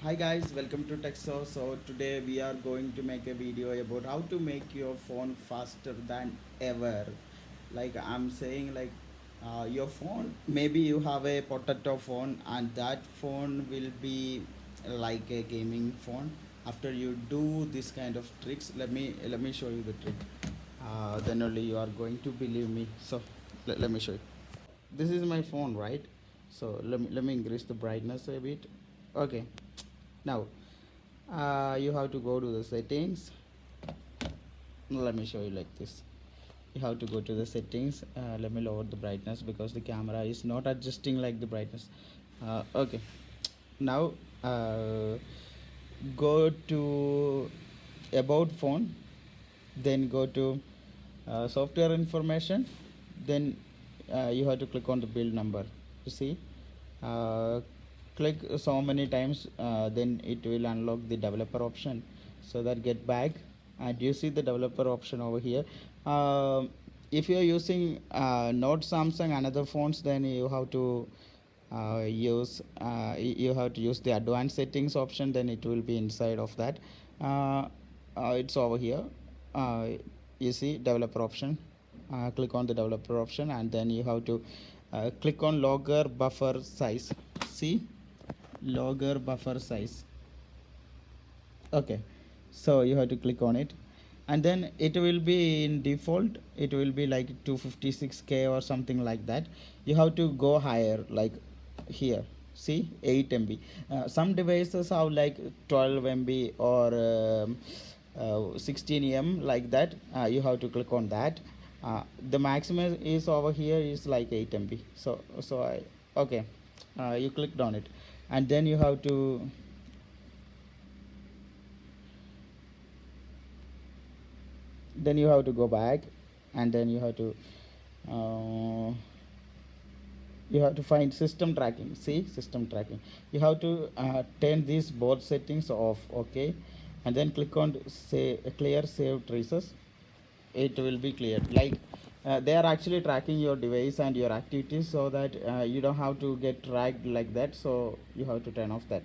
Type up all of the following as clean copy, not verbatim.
Hi guys, welcome to Texo. So today we are going to make a video about how to make your phone faster than ever. Like I'm saying, your phone, maybe you have a potato phone and that phone will be like a gaming phone. After you do this kind of tricks, let me show you the trick. Then only you are going to believe me. So let me show you. This is my phone, right? So let me increase the brightness a bit. Okay. Now you have to go to the settings. Let me show you like this. You have to go to the settings. Let me lower the brightness because the camera is not adjusting like the brightness. Okay. Now go to about phone, then go to software information, then you have to click on the build number. You see, uh, click so many times, then it will unlock the developer option. So that get back, and you see the developer option over here. If you are using not Samsung another phones, then you have to you have to use the advanced settings option, then it will be inside of that. uh, it's over here. uh, you see developer option. Click on the developer option, and then you have to click on logger buffer size. See, logger buffer size. Okay, so you have to click on it, and then it will be in default, it will be like 256K or something like that. You have to go higher, like here. See, 8 MB. Some devices have like 12 MB or 16 M, like that. You have to click on that. The maximum is over here is like 8 MB. So I, okay, you clicked on it, and then you have to, then you have to go back, and then uh, you have to find system tracking. See, system tracking. You have to turn these both settings off. Okay, and then click on say clear save traces. It will be cleared, like they are actually tracking your device and your activities, so that you don't have to get tracked like that. So you have to turn off that.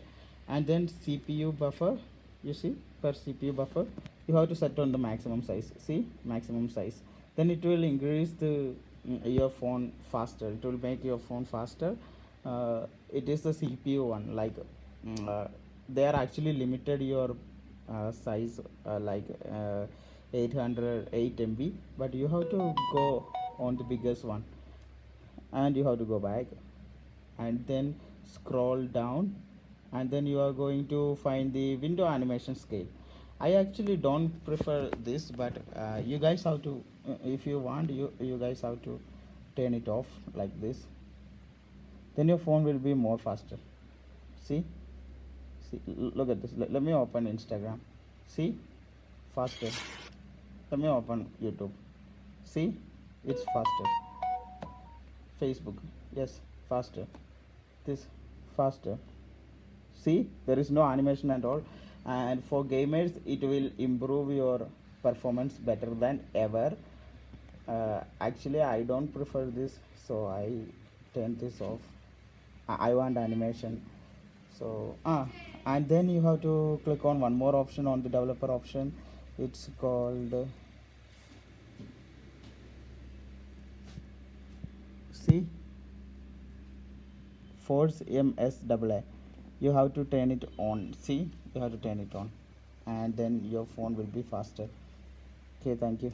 And then CPU buffer, you see, per CPU buffer you have to set on the maximum size. See, maximum size, then it will increase the your phone faster, it will make your phone faster. It is the CPU one, like they are actually limited your size, 808 MB, but you have to go on the biggest one, and you have to go back, and then scroll down, and then you are going to find the window animation scale. I actually don't prefer this, but you guys have to, if you want, you guys have to turn it off like this, then your phone will be more faster. See, look at this. Let me open Instagram. See, faster. Let me open YouTube. See, it's faster. Facebook, yes, faster. This, faster. See, there is no animation at all. And for gamers, it will improve your performance better than ever. Actually, I don't prefer this, so I turn this off. I want animation. So and then you have to click on one more option on the developer option. It's called see, force MSAA. You have to turn it on. See, you have to turn it on, and then your phone will be faster. Okay, thank you.